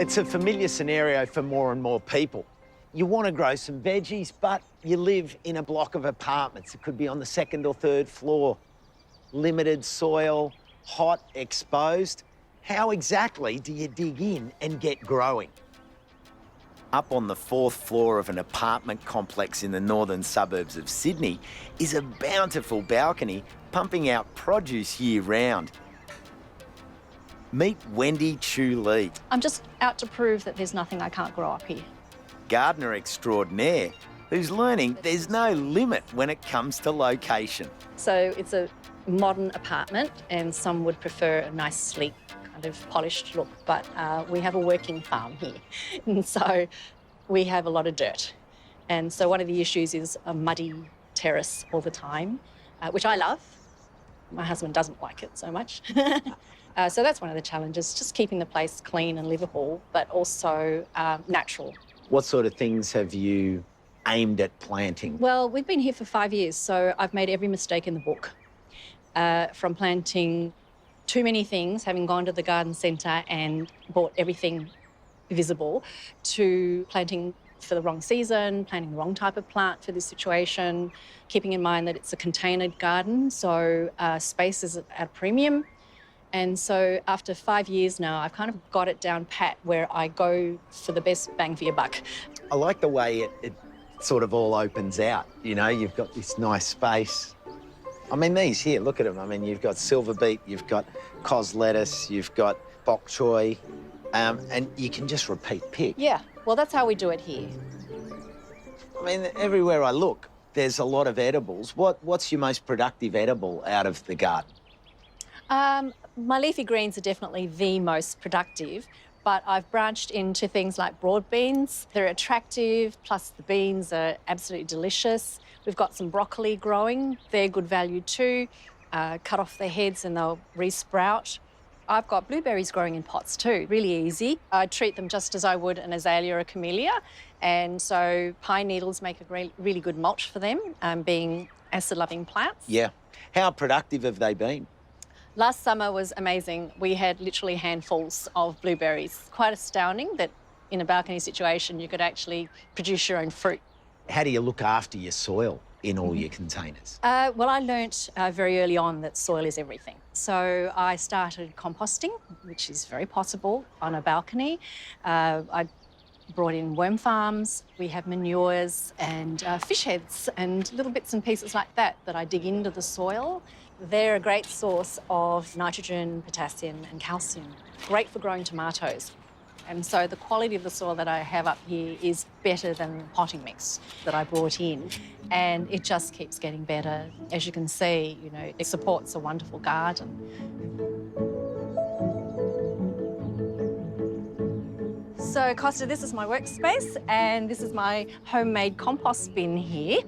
It's a familiar scenario for more and more people. You want to grow some veggies, but you live in a block of apartments. It could be on the second or third floor. Limited soil, hot, exposed. How exactly do you dig in and get growing? Up on the fourth floor of an apartment complex in the northern suburbs of Sydney is a bountiful balcony pumping out produce year-round. Meet Wendy Chu-Lee, I'm just out to prove that there's nothing I can't grow up here. gardener extraordinaire, who's learning there's no limit when it comes to location. So it's a modern apartment, and some would prefer a nice, sleek, kind of polished look, but we have a working farm here. And so we have a lot of dirt. And so one of the issues is a muddy terrace all the time, which I love. My husband doesn't like it so much. So that's one of the challenges, just keeping the place clean and livable, but also natural. What sort of things have you aimed at planting? Well, we've been here for 5 years, so I've made every mistake in the book. From planting too many things, having gone to the garden centre and bought everything visible, to planting for the wrong season, planting the wrong type of plant for this situation, keeping in mind that it's a containered garden, so space is at a premium. And so after 5 years now, I've kind of got it down pat where I go for the best bang for your buck. I like the way it sort of all opens out. You know, you've got this nice space. I mean, these here, look at them. I mean, you've got silver beet, you've got cos lettuce, you've got bok choy, and you can just repeat pick. Yeah, well, that's how we do it here. I mean, everywhere I look, there's a lot of edibles. What's your most productive edible out of the garden? My leafy greens are definitely the most productive, but I've branched into things like broad beans. They're attractive, plus the beans are absolutely delicious. We've got some broccoli growing. They're good value too. Cut off their heads and they'll re-sprout. I've got blueberries growing in pots too, really easy. I treat them just as I would an azalea or a camellia, and so pine needles make a really good mulch for them, being acid-loving plants. Yeah. How productive have they been? Last summer was amazing. We had literally handfuls of blueberries. Quite astounding that in a balcony situation you could actually produce your own fruit. How do you look after your soil in all your containers? Well, I learnt very early on that soil is everything. So I started composting, which is very possible on a balcony. I brought in worm farms. We have manures and fish heads and little bits and pieces like that that I dig into the soil. They're a great source of nitrogen, potassium and calcium. Great for growing tomatoes. And so the quality of the soil that I have up here is better than the potting mix that I brought in. And it just keeps getting better. As you can see, you know, it supports a wonderful garden. So, Costa, this is my workspace, and this is my homemade compost bin here.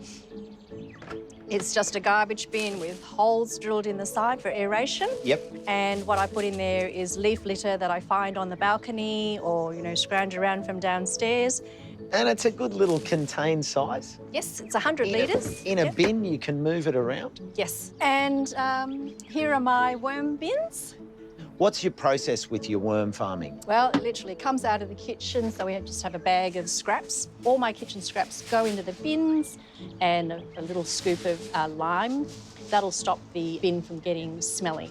It's just a garbage bin with holes drilled in the side for aeration. Yep. And what I put in there is leaf litter that I find on the balcony or, you know, scrounge around from downstairs. And it's a good little contained size. Yes, it's 100 litres. In a bin, you can move it around. Yes. And here are my worm bins. What's your process with your worm farming? Well, it literally comes out of the kitchen, so we just have a bag of scraps. All my kitchen scraps go into the bins, and a little scoop of lime. That'll stop the bin from getting smelly.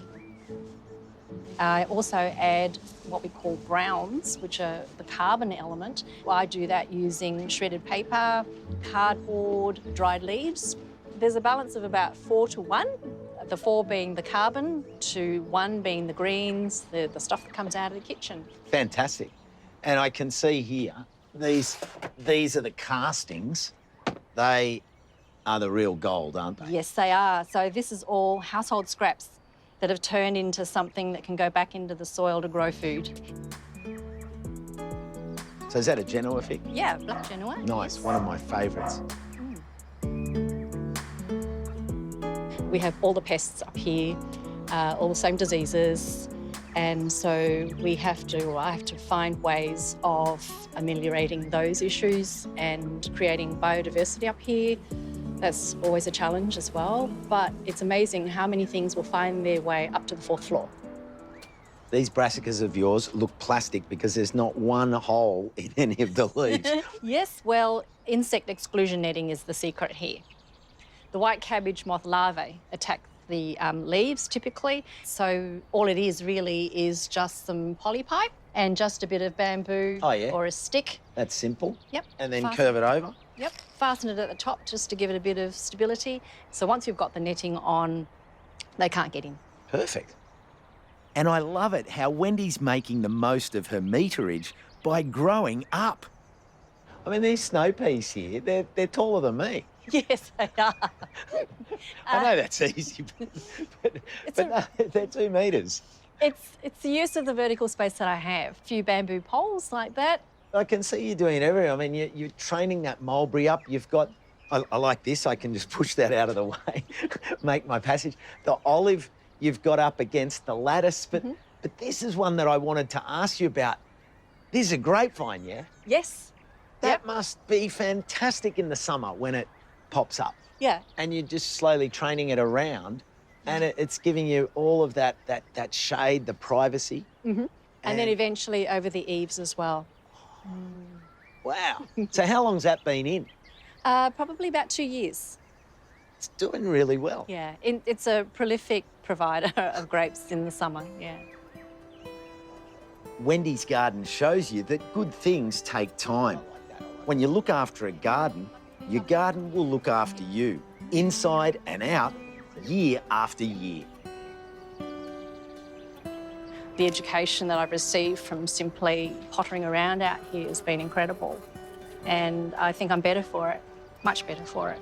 I also add what we call browns, which are the carbon element. I do that using shredded paper, cardboard, dried leaves. There's a balance of about 4 to 1. The 4 being the carbon, to 1 being the greens, the stuff that comes out of the kitchen. Fantastic. And I can see here, these are the castings. They are the real gold, aren't they? Yes, they are. So this is all household scraps that have turned into something that can go back into the soil to grow food. So is that a Genoa fig? Yeah, black Genoa. Nice, one of my favourites. We have all the pests up here, all the same diseases, and so I have to find ways of ameliorating those issues and creating biodiversity up here. That's always a challenge as well, but it's amazing how many things will find their way up to the 4th floor. These brassicas of yours look plastic because there's not one hole in any of the leaves. Yes, well, insect exclusion netting is the secret here. The white cabbage moth larvae attack the leaves typically, so all it is really is just some polypipe and just a bit of bamboo or a stick. That's simple. Yep. And then curve it over. Yep, fasten it at the top just to give it a bit of stability. So once you've got the netting on, they can't get in. Perfect. And I love it how Wendy's making the most of her meterage by growing up. I mean, these snow peas here, they're taller than me. Yes, they are. I know that's easy, but no, they're 2 metres. It's the use of the vertical space that I have. A few bamboo poles like that. I can see you doing everything. I mean, you're training that mulberry up. You've got, I like this. I can just push that out of the way, make my passage. The olive you've got up against the lattice, but this is one that I wanted to ask you about. This is a grapevine, yeah? Yes. That must be fantastic in the summer when it pops up. Yeah. And you're just slowly training it around, and it's giving you all of that shade, the privacy. And then eventually over the eaves as well. Wow. So how long's that been in? Probably about 2 years. It's doing really well. Yeah, it's a prolific provider of grapes in the summer, yeah. Wendy's garden shows you that good things take time. When you look after a garden, your garden will look after you, inside and out, year after year. The education that I've received from simply pottering around out here has been incredible. And I think I'm better for it, much better for it.